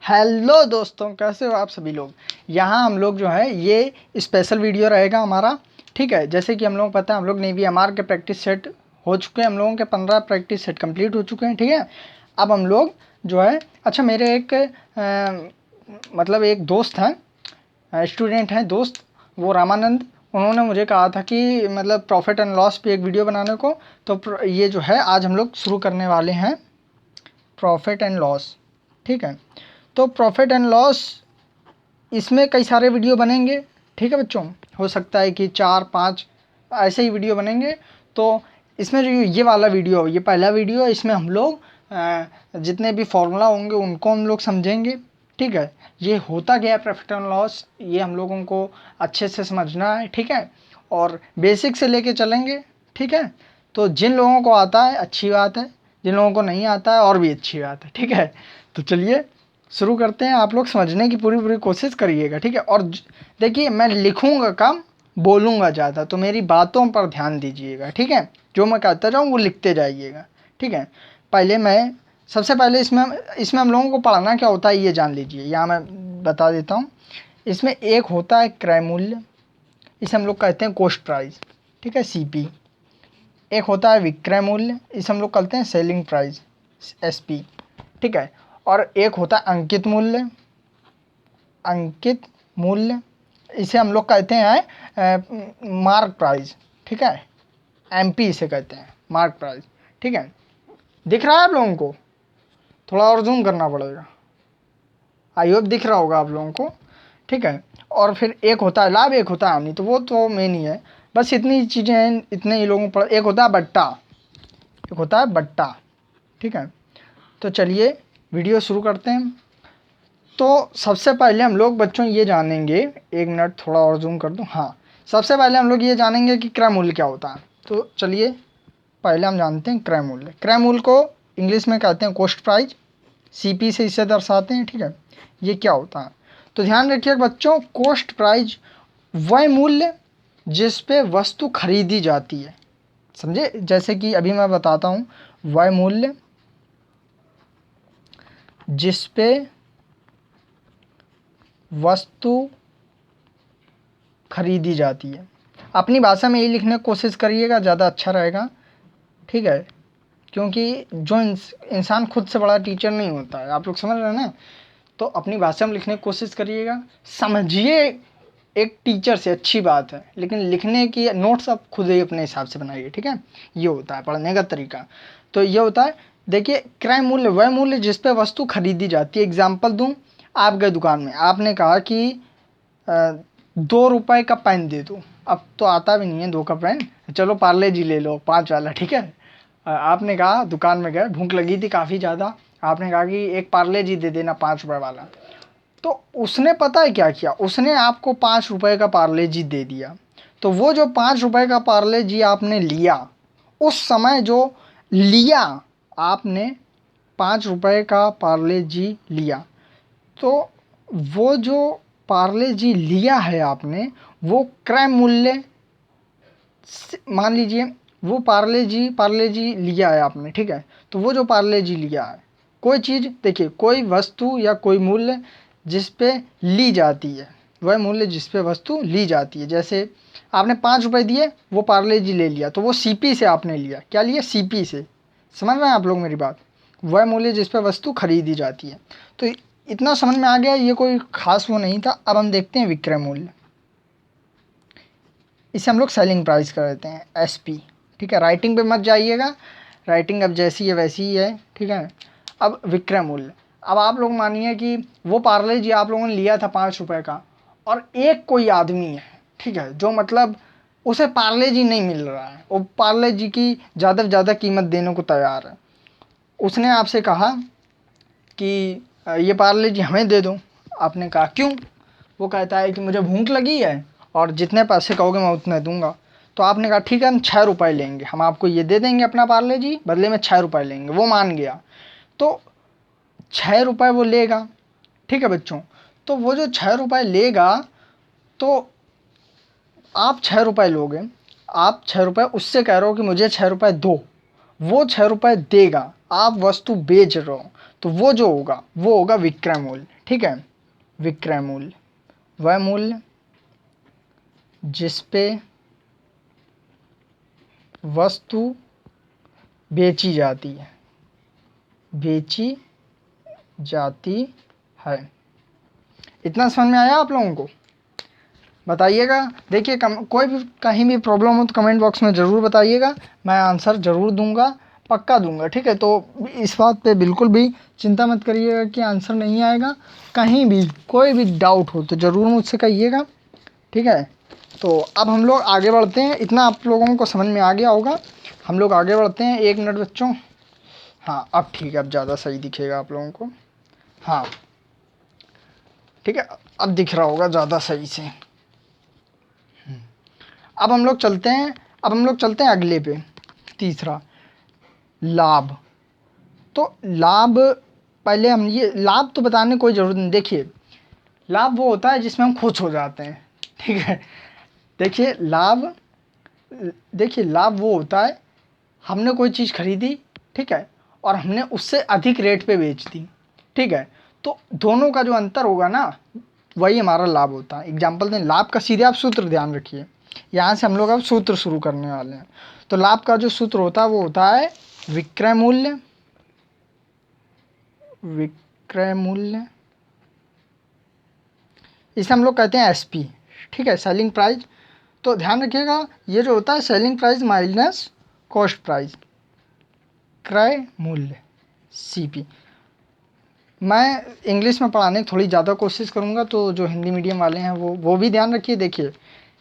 Hello दोस्तों, कैसे हो आप सभी लोग। यहाँ हम लोग जो है ये स्पेशल वीडियो रहेगा हमारा। ठीक है, जैसे कि हम लोग पता है हम लोग नेवी एमआर के प्रैक्टिस सेट हो चुके हैं। हम लोगों के 15 प्रैक्टिस सेट कंप्लीट हो चुके हैं। ठीक है, अब हम लोग जो है अच्छा मेरे एक मतलब एक दोस्त हैं, स्टूडेंट हैं दोस्त, वो रामानंद। उन्होंने मुझे कहा था कि मतलब प्रॉफिट एंड लॉस पे एक वीडियो बनाने को। तो ये जो है आज हम लोग शुरू करने वाले हैं प्रॉफिट एंड लॉस। ठीक है, तो प्रॉफिट एंड लॉस इसमें कई सारे वीडियो बनेंगे। ठीक है बच्चों, हो सकता है कि 4-5 ऐसे ही वीडियो बनेंगे। तो इसमें जो ये वाला वीडियो, ये पहला वीडियो है, इसमें हम लोग जितने भी फॉर्मूला होंगे उनको हम लोग समझेंगे। ठीक है, ये होता क्या है प्रॉफिट एंड लॉस, ये हम लोगों को अच्छे से समझना है। ठीक है, और बेसिक से लेके चलेंगे। ठीक है, तो जिन लोगों को आता है अच्छी बात है, जिन लोगों को नहीं आता है और भी अच्छी बात है। ठीक है, तो चलिए शुरू करते हैं। आप लोग समझने की पूरी पूरी कोशिश करिएगा। ठीक है, और देखिए मैं लिखूंगा कम, बोलूंगा ज़्यादा, तो मेरी बातों पर ध्यान दीजिएगा। ठीक है, जो मैं कहता जाऊँ वो लिखते जाइएगा। ठीक है, सबसे पहले इसमें हम लोगों को पढ़ना क्या होता है ये जान लीजिए। यहाँ मैं बता देता हूँ। इसमें एक होता है क्रय मूल्य, इसे हम लोग कहते हैं कॉस्ट प्राइस। ठीक है, CP। एक होता है विक्रय मूल्य, इसे हम लोग कहते हैं सेलिंग प्राइस, SP। ठीक है, और एक होता है अंकित मूल्य, इसे हम लोग कहते हैं मार्क प्राइस। ठीक है, MP इसे कहते हैं मार्क प्राइस। ठीक है, दिख रहा है आप लोगों को? थोड़ा और जूम करना पड़ेगा। आई होप दिख रहा होगा आप लोगों को। ठीक है, और फिर एक होता है लाभ, एक होता है हानि, तो वो तो मेन ही है। बस इतनी चीज़ें हैं, इतने ही लोगों पर। एक होता है बट्टा, एक होता है बट्टा। ठीक है, तो चलिए वीडियो शुरू करते हैं। तो सबसे पहले हम लोग बच्चों ये जानेंगे, एक मिनट थोड़ा और जूम कर दूं। हाँ, सबसे पहले हम लोग ये जानेंगे कि क्रय मूल्य क्या होता है। तो चलिए पहले हम जानते हैं क्रय मूल्य। क्रय मूल्य को इंग्लिश में कहते हैं कॉस्ट प्राइस, CP से इसे दर्शाते हैं। ठीक है, ये क्या होता है तो ध्यान रखिएगा बच्चों, कॉस्ट प्राइस वह मूल्य जिस पे वस्तु खरीदी जाती है। समझे? जैसे कि अभी मैं बताता हूँ, वह मूल्य जिस पे वस्तु खरीदी जाती है। अपनी भाषा में ये लिखने की कोशिश करिएगा, ज़्यादा अच्छा रहेगा। ठीक है, क्योंकि जो इंसान खुद से बड़ा टीचर नहीं होता है, आप लोग समझ रहे हैं ना। तो अपनी भाषा में लिखने की कोशिश करिएगा, समझिए। एक टीचर से अच्छी बात है, लेकिन लिखने की नोट्स आप खुद ही अपने हिसाब से बनाइए। ठीक है, ये होता है पढ़ने का तरीका। तो ये होता है, देखिए क्रय मूल्य वह मूल्य जिस पे वस्तु खरीदी जाती है। एग्जाम्पल दूँ, आप गए दुकान में, आपने कहा कि 2 रुपए का पेन दे दो। अब तो आता भी नहीं है 2 का पेन, चलो पार्ले जी ले लो 5 वाला। ठीक है, आपने कहा, दुकान में गए, भूख लगी थी काफ़ी ज़्यादा, आपने कहा कि एक पार्ले जी दे देना 5 रुपए वाला। तो उसने पता है क्या किया, उसने आपको 5 रुपए का पार्ले जी दे दिया। तो वो जो 5 रुपए का पार्ले जी आपने लिया, उस समय जो लिया आपने 5 रुपए का पार्ले जी लिया, तो वो जो पार्ले जी लिया है आपने, वो क्रय मूल्य मान लीजिए, वो पार्ले जी लिया है आपने। ठीक है, तो वो जो पार्ले जी लिया है, कोई चीज़, देखिए कोई वस्तु या कोई मूल्य जिस पे ली जाती है, वह मूल्य जिस पे वस्तु ली जाती है। जैसे आपने 5 रुपए दिए, वो पार्ले जी ले लिया, तो वो CP से आपने लिया। क्या लिया? CP से। समझ रहे हैं आप लोग मेरी बात? वह मूल्य जिस पे वस्तु खरीदी जाती है। तो इतना समझ में आ गया, ये कोई खास वो नहीं था। अब हम देखते हैं विक्रय मूल्य, इसे हम लोग सेलिंग प्राइस कर देते हैं, SP। ठीक है, राइटिंग पे मत जाइएगा, राइटिंग अब जैसी है वैसी ही है। ठीक है, अब विक्रय मूल्य, अब आप लोग मानिए कि वो पार्ले जी आप लोगों ने लिया था 5 रुपए का, और एक कोई आदमी है, ठीक है, जो मतलब उसे पार्ले जी नहीं मिल रहा है, वो पार्ले जी की ज़्यादा से ज़्यादा कीमत देने को तैयार है। उसने आपसे कहा कि ये पार्ले जी हमें दे दो। आपने कहा क्यों? वो कहता है कि मुझे भूख लगी है और जितने पैसे कहोगे मैं उतने दूंगा। तो आपने कहा ठीक है, हम 6 रुपए लेंगे, हम आपको ये दे देंगे अपना पार्ले जी, बदले में 6 रुपए लेंगे। वो मान गया, तो 6 रुपए वो लेगा। ठीक है बच्चों, तो वो जो 6 रुपए लेगा, तो आप 6 रुपए लोगे, आप 6 रुपए उससे कह रहे हो कि मुझे 6 रुपए दो, वो 6 रुपए देगा, आप वस्तु बेच रहे हो, तो वो जो होगा वो होगा विक्रय मूल्य। ठीक है। विक्रय मूल्य वह मूल्य जिस पे वस्तु बेची जाती है, बेची जाती है। इतना समझ में आया आप लोगों को? बताइएगा। देखिए कोई भी कहीं भी प्रॉब्लम हो तो कमेंट बॉक्स में ज़रूर बताइएगा, मैं आंसर ज़रूर दूंगा, पक्का दूंगा। ठीक है, तो इस बात पे बिल्कुल भी चिंता मत करिएगा कि आंसर नहीं आएगा। कहीं भी कोई भी डाउट हो तो ज़रूर मुझसे कहिएगा। ठीक है, तो अब हम लोग आगे बढ़ते हैं। इतना आप लोगों को समझ में आ गया होगा। हम लोग आगे बढ़ते हैं। 1 मिनट बच्चों। हाँ अब ठीक है, अब ज़्यादा सही दिखेगा आप लोगों को। हाँ ठीक है, अब दिख रहा होगा ज़्यादा सही से। अब हम लोग चलते हैं, अगले पे, तीसरा लाभ। तो लाभ, पहले हम ये लाभ तो बताने कोई ज़रूरत नहीं। देखिए लाभ वो होता है जिसमें हम खुश हो जाते हैं। ठीक है, देखिए लाभ वो होता है, हमने कोई चीज़ खरीदी, ठीक है, और हमने उससे अधिक रेट पे बेच दी। ठीक है, तो दोनों का जो अंतर होगा ना, वही हमारा लाभ होता है। एग्जाम्पल दें लाभ का, सीधे आप सूत्र ध्यान रखिए। यहाँ से हम लोग अब सूत्र शुरू करने वाले हैं। तो लाभ का जो सूत्र होता है वो होता है विक्रय मूल्य, इसे हम लोग कहते हैं एसपी। ठीक है, सेलिंग प्राइस। तो ध्यान रखिएगा, ये जो होता है selling price minus cost price, क्रय मूल्य सीपी। मैं इंग्लिश में पढ़ाने की थोड़ी ज़्यादा कोशिश करूँगा, तो जो हिंदी मीडियम वाले हैं वो भी ध्यान रखिए। देखिए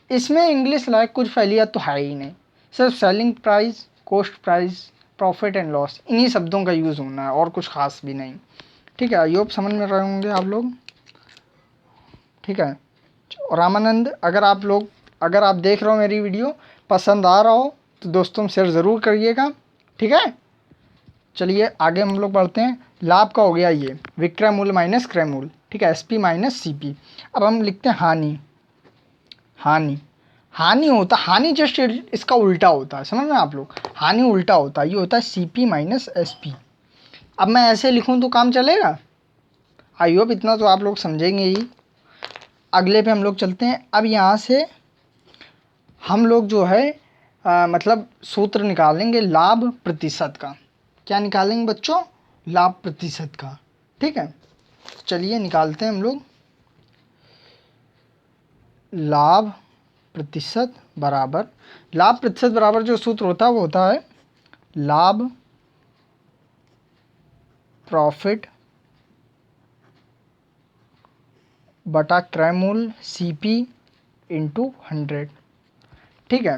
इसमें इंग्लिश लायक कुछ फैलियत तो है ही नहीं, सिर्फ selling price, cost price, profit and loss, इन्हीं शब्दों का यूज़ होना है और कुछ खास भी नहीं। ठीक है, आई होप समझ में रहे होंगे आप लोग। ठीक है, और रामानंद, अगर आप देख रहे हो मेरी वीडियो, पसंद आ रहा हो तो दोस्तों में शेयर ज़रूर करिएगा। ठीक है, चलिए आगे हम लोग बढ़ते हैं। लाभ का हो गया ये विक्रय मूल्य माइनस क्रय मूल्य। ठीक है, एसपी माइनस सीपी। अब हम लिखते हैं हानि होता, हानि जस्ट इसका उल्टा होता है, समझ में आप लोग, हानि उल्टा होता है, ये होता है सीपी माइनस एसपी। अब मैं ऐसे लिखूं तो काम चलेगा? आई होप इतना तो आप लोग समझेंगे ही। अगले पे हम लोग चलते हैं। अब यहाँ से हम लोग जो है मतलब सूत्र निकालेंगे लाभ प्रतिशत का। क्या निकालेंगे बच्चों? लाभ प्रतिशत का। ठीक है, चलिए निकालते हैं हम लोग। लाभ प्रतिशत बराबर जो सूत्र होता है वो होता है लाभ प्रॉफिट बटा क्रय मूल्य सीपी इंटू 100। ठीक है,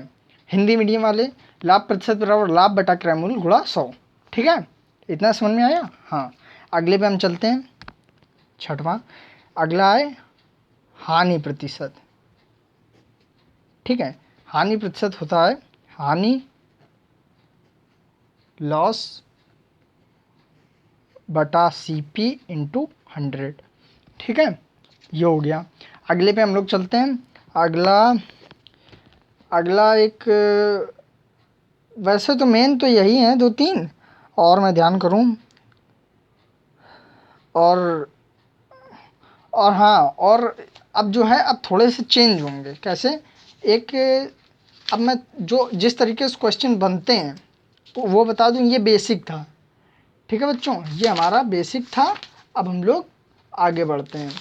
हिंदी मीडियम वाले लाभ प्रतिशत बराबर लाभ बटा क्रय मूल्य गुणा 100। ठीक है, इतना समझ में आया? हाँ, अगले पे हम चलते हैं, छठवां। अगला है हानि प्रतिशत। ठीक है, हानि प्रतिशत होता है हानि लॉस बटा सीपी इंटू 100। ठीक है, ये हो गया। अगले पे हम लोग चलते हैं। अगला एक, वैसे तो मेन तो यही है 2-3, और मैं ध्यान करूं, और हाँ, और अब जो है अब थोड़े से चेंज होंगे। कैसे? एक, अब मैं जो जिस तरीके से क्वेश्चन बनते हैं तो वो बता दूं, ये बेसिक था। ठीक है बच्चों, ये हमारा बेसिक था। अब हम लोग आगे बढ़ते हैं,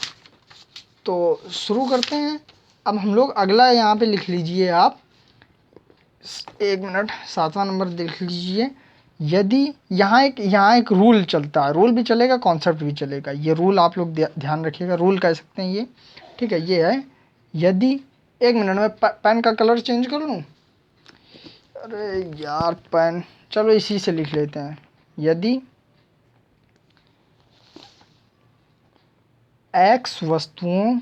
तो शुरू करते हैं। अब हम लोग अगला यहाँ पे लिख लीजिए आप, 1 मिनट, 7वां नंबर देख लीजिए। यदि यहाँ एक रूल चलता है, रूल भी चलेगा, कॉन्सेप्ट भी चलेगा। ये रूल आप लोग ध्यान रखिएगा, रूल कह सकते हैं ये। ठीक है, ये है यदि, 1 मिनट में पेन का कलर चेंज कर लूँ। अरे यार पेन, चलो इसी से लिख लेते हैं। यदि एक्स वस्तुओं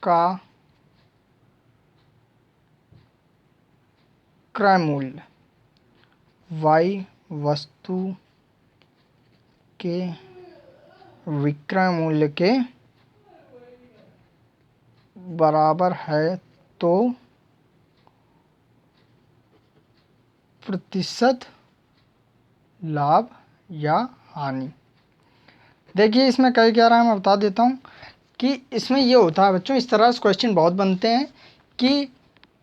का क्रय मूल्य वाई वस्तु के विक्रय मूल्य के बराबर है तो प्रतिशत लाभ या हानि। देखिए इसमें कई क्या रहा है, मैं बता देता हूँ कि इसमें ये होता है बच्चों, इस तरह से क्वेश्चन बहुत बनते हैं कि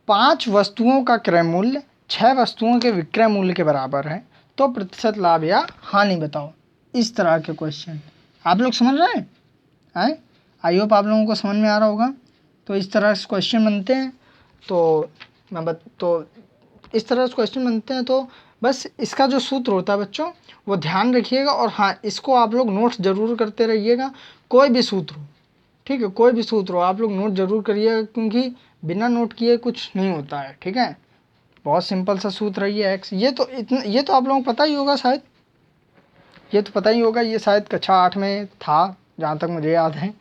5 वस्तुओं का क्रय मूल्य 6 वस्तुओं के विक्रय मूल्य के बराबर है, तो प्रतिशत लाभ या हानि बताओ। इस तरह के क्वेश्चन आप लोग समझ रहे हैं? आई होप आप लोगों को समझ में आ रहा होगा। तो इस तरह से क्वेश्चन बनते हैं। तो इस तरह से क्वेश्चन बनते हैं, तो बस इसका जो सूत्र होता है बच्चों वो ध्यान रखिएगा। और हाँ, इसको आप लोग नोट्स ज़रूर करते रहिएगा, कोई भी सूत्र हो, ठीक है, कोई भी सूत्र हो आप लोग नोट ज़रूर करिएगा, क्योंकि बिना नोट किए कुछ नहीं होता है, ठीक है। बहुत सिंपल सा सूत्र है ये एक्स, ये तो आप लोगों को पता ही होगा शायद, ये तो पता ही होगा, ये शायद कक्षा 8 में था जहाँ तक मुझे याद है,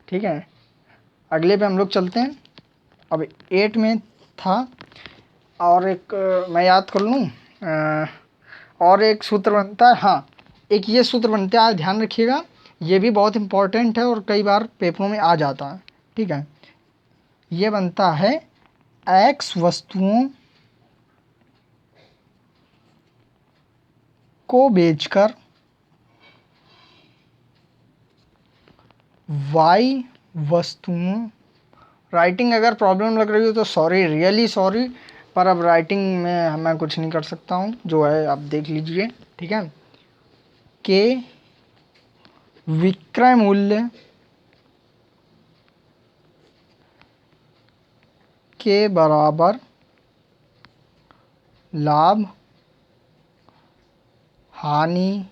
ठीक है। अगले पे हम लोग चलते हैं। अब 8 में था, और एक मैं याद कर लूँ, और एक सूत्र बनता है, हाँ एक ये सूत्र बनता है, ध्यान रखिएगा, ये भी बहुत इम्पोर्टेंट है और कई बार पेपरों में आ जाता है, ठीक है। ये बनता है एक्स वस्तुओं को बेचकर वाई वस्तुओं, राइटिंग अगर प्रॉब्लम लग रही हो तो सॉरी, रियली सॉरी, पर अब राइटिंग में मैं कुछ नहीं कर सकता हूँ, जो है आप देख लीजिए, ठीक है। के विक्रय मूल्य के बराबर लाभ हानि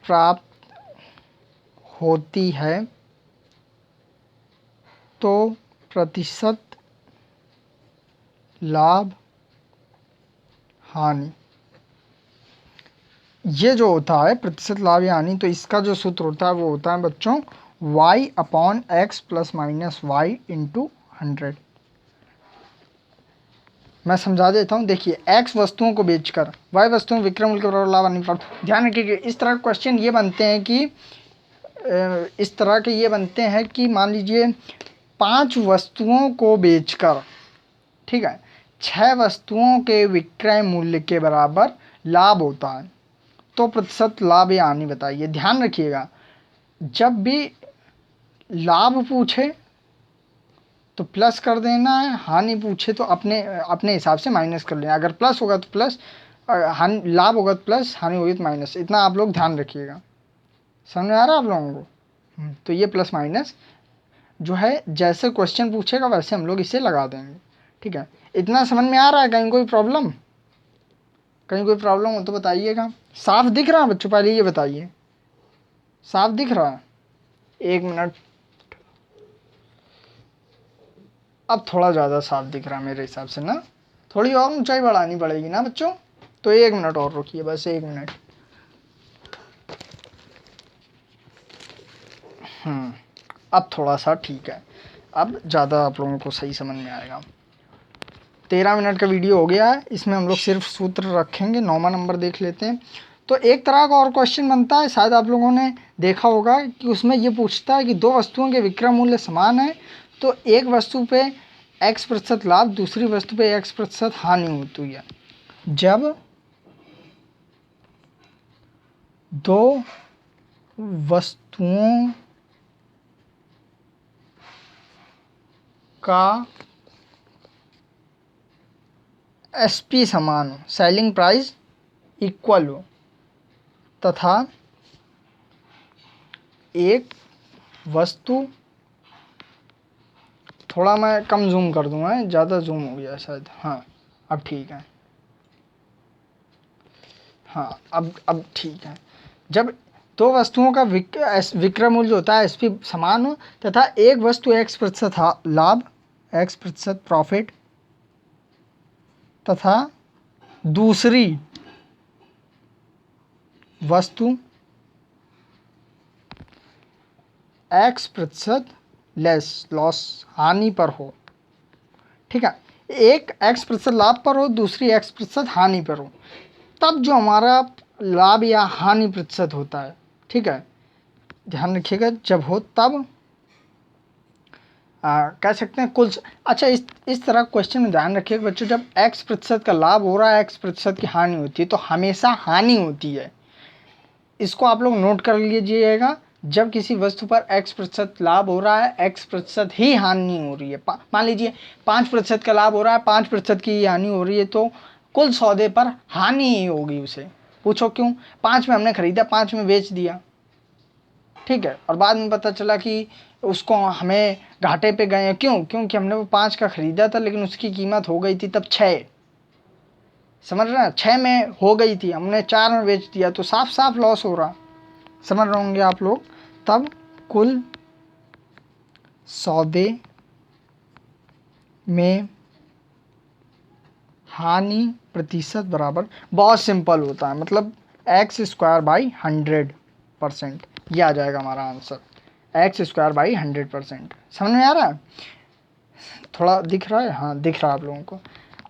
प्राप्त होती है, तो प्रतिशत लाभ हानि। ये जो होता है प्रतिशत लाभ या हानि, तो इसका जो सूत्र होता है वो होता है बच्चों y/x + -y × 100। मैं समझा देता हूँ, देखिए x वस्तुओं को बेचकर y वस्तुओं विक्रय मूल्य के बराबर लाभ हानि प्राप्त। ध्यान रखिए इस तरह के क्वेश्चन ये बनते हैं कि इस तरह के ये बनते हैं कि मान लीजिए 5 वस्तुओं को बेचकर, ठीक है, 6 वस्तुओं के विक्रय मूल्य के बराबर लाभ होता है, तो प्रतिशत लाभ या हानि बताइए। ध्यान रखिएगा जब भी लाभ पूछे तो प्लस कर देना है, हानि पूछे तो अपने हिसाब से माइनस कर लेना। अगर प्लस होगा तो प्लस, हानि लाभ होगा तो प्लस, हानि होगी तो माइनस। इतना आप लोग ध्यान रखिएगा। समझ में आ रहा है आप लोगों को? तो ये प्लस माइनस जो है जैसे क्वेश्चन पूछेगा वैसे हम लोग इसे लगा देंगे, ठीक है। इतना समझ में आ रहा है? कहीं कोई प्रॉब्लम, कहीं कोई प्रॉब्लम हो तो बताइएगा। साफ दिख रहा है बच्चों? पहले ये बताइए, साफ दिख रहा है? 1 मिनट, अब थोड़ा ज़्यादा साफ दिख रहा है मेरे हिसाब से ना, थोड़ी और ऊंचाई बढ़ानी पड़ेगी ना बच्चों। तो 1 मिनट और रुकिए, बस 1 मिनट। अब थोड़ा सा ठीक है, अब ज़्यादा आप लोगों को सही समझ में आएगा। 13 मिनट का वीडियो हो गया है, इसमें हम लोग सिर्फ सूत्र रखेंगे। 9वां नंबर देख लेते हैं। तो एक तरह का और क्वेश्चन बनता है, शायद आप लोगों ने देखा होगा कि उसमें ये पूछता है कि 2 वस्तुओं के विक्रय मूल्य समान है, तो एक वस्तु पे x% लाभ, दूसरी वस्तु पे x% हानि होती है। जब 2 वस्तुओं का SP समान हो, सेलिंग प्राइस इक्वल हो, तथा एक वस्तु, थोड़ा मैं कम जूम कर दूंगा, ज़्यादा जूम हो गया शायद, हाँ अब ठीक है, हाँ अब ठीक है। जब 2 वस्तुओं का विक्रय मूल्य होता है SP समान हो, तथा एक वस्तु x% लाभ, x% प्रॉफिट, तथा दूसरी वस्तु x% लेस, लॉस, हानि पर हो, ठीक है। एक x% लाभ पर हो, दूसरी x% हानि पर हो, तब जो हमारा लाभ या हानि प्रतिशत होता है, ठीक है, ध्यान रखिएगा, जब हो तब कह सकते हैं कुल। अच्छा, इस तरह क्वेश्चन में ध्यान रखिए बच्चों, जब x% का लाभ हो रहा है, x% की हानि होती है, तो हमेशा हानि होती है। इसको आप लोग नोट कर लीजिएगा। जब किसी वस्तु पर x% लाभ हो रहा है, x% ही हानि हो रही है। मान लीजिए 5% का लाभ हो रहा है, 5% की हानि हो रही है, तो कुल सौदे पर हानि ही होगी उसे। पूछो क्यों? 5 में हमने खरीदा, 5 में बेच दिया, ठीक है, और बाद में पता चला कि उसको हमें घाटे पे गए। क्यों? क्योंकि हमने वो 5 का खरीदा था, लेकिन उसकी कीमत हो गई थी तब 6। समझ रहे हैं? 6 में हो गई थी, हमने 4 में बेच दिया, तो साफ साफ लॉस हो रहा। समझ रहे होंगे आप लोग। तब कुल सौदे में हानि प्रतिशत बराबर, बहुत सिंपल होता है, मतलब x²/100%, ये आ जाएगा हमारा आंसर, x²/100%। समझ में आ रहा है? थोड़ा दिख रहा है? हाँ, दिख रहा है आप लोगों को।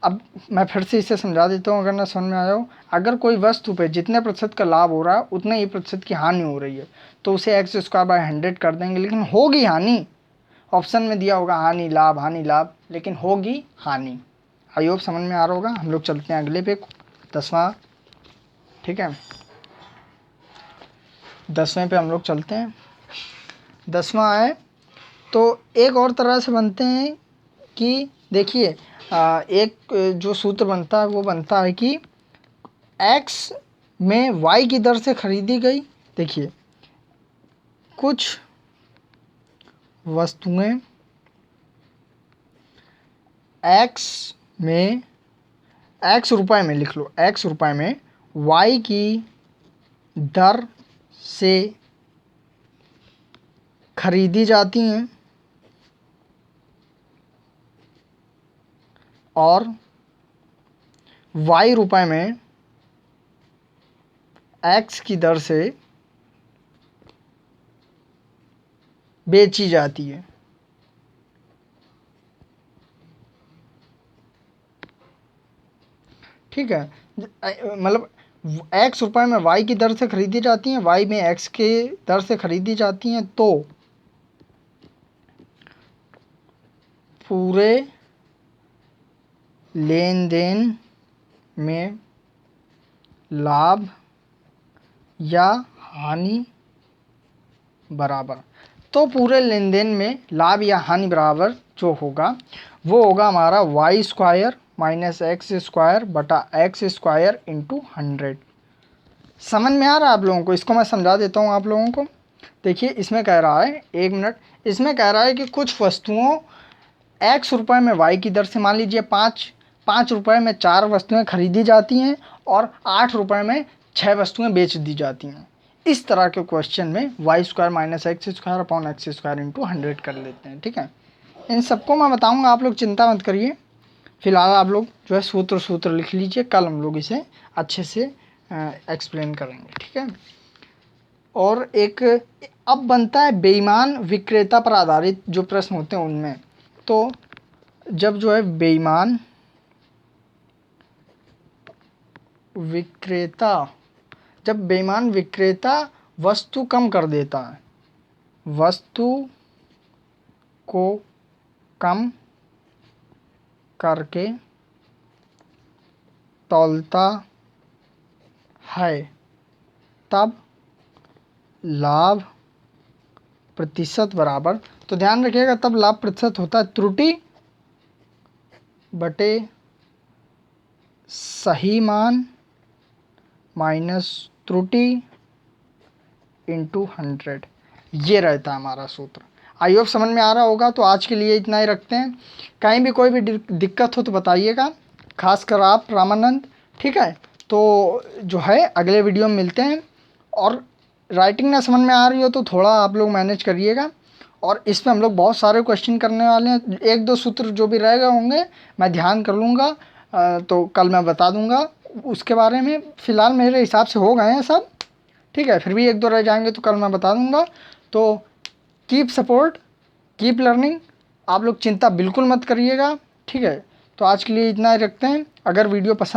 अब मैं फिर से इसे समझा देता हूँ, अगर ना समझ में आया हो। अगर कोई वस्तु पे जितने प्रतिशत का लाभ हो रहा है, उतने ही प्रतिशत की हानि हो रही है, तो उसे x²/100 कर देंगे, लेकिन होगी हानि। ऑप्शन में दिया होगा हानि लाभ, लेकिन होगी हानि। आई होप समझ में आ रहा होगा। हम लोग चलते हैं अगले पे, 10वां, ठीक है, 10वें पे हम लोग चलते हैं। 10वां है, तो एक और तरह से बनते हैं कि देखिए, एक जो सूत्र बनता है वो बनता है कि x में y की दर से खरीदी गई, देखिए कुछ वस्तुएं x में, x रुपए में लिख लो, x रुपए में y की दर से खरीदी जाती हैं, और y रुपए में x की दर से बेची जाती है। ठीक है, मतलब x रुपए में y की दर से खरीदी जाती हैं, y में x के दर से खरीदी जाती हैं, तो पूरे लेन देन में लाभ या हानि बराबर। तो पूरे लेन देन में लाभ या हानि बराबर जो होगा वो होगा हमारा y² - x² बटा x² इंटू 100। समझ में आ रहा है आप लोगों को? इसको मैं समझा देता हूँ आप लोगों को। देखिए, इसमें कह रहा है, 1 मिनट, इसमें कह रहा है कि कुछ वस्तुओं x रुपए में y की दर से, मान लीजिए 5 रुपए में 4 वस्तुएं खरीदी जाती हैं और 8 रुपए में 6 वस्तुएं बेच दी जाती हैं। इस तरह के क्वेश्चन में y² - x² upon x² into 100 कर लेते हैं। ठीक है, इन सबको मैं बताऊंगा, आप लोग चिंता मत करिए। फिलहाल आप लोग जो है सूत्र लिख लीजिए, कल हम लोग इसे अच्छे से एक्सप्लेन करेंगे। ठीक है, और एक अब बनता है बेईमान विक्रेता पर आधारित जो प्रश्न होते हैं उनमें। तो जब जो है बेईमान विक्रेता वस्तु कम कर देता है, वस्तु को कम करके तौलता है, तब लाभ प्रतिशत बराबर। तो ध्यान रखिएगा, तब लाभ प्रतिशत होता है त्रुटि बटे सही मान माइनस त्रुटि इंटू 100। ये रहता है हमारा सूत्र। आई होप समझ में आ रहा होगा। तो आज के लिए इतना ही रखते हैं। कहीं भी कोई भी दिक्कत हो तो बताइएगा, खासकर आप रामानंद। ठीक है, तो जो है अगले वीडियो में मिलते हैं। और राइटिंग ना समझ में आ रही हो तो थोड़ा आप लोग मैनेज करिएगा। और इसमें हम लोग बहुत सारे क्वेश्चन करने वाले हैं। 1-2 सूत्र जो भी रह गए होंगे मैं ध्यान कर लूँगा, तो कल मैं बता दूँगा उसके बारे में। फ़िलहाल मेरे हिसाब से हो गए हैं सब। ठीक है, फिर भी 1-2 रह जाएंगे तो कल मैं बता दूँगा। तो कीप सपोर्ट, कीप लर्निंग, आप लोग चिंता बिल्कुल मत करिएगा। ठीक है, तो आज के लिए इतना ही रखते हैं। अगर वीडियो पसंद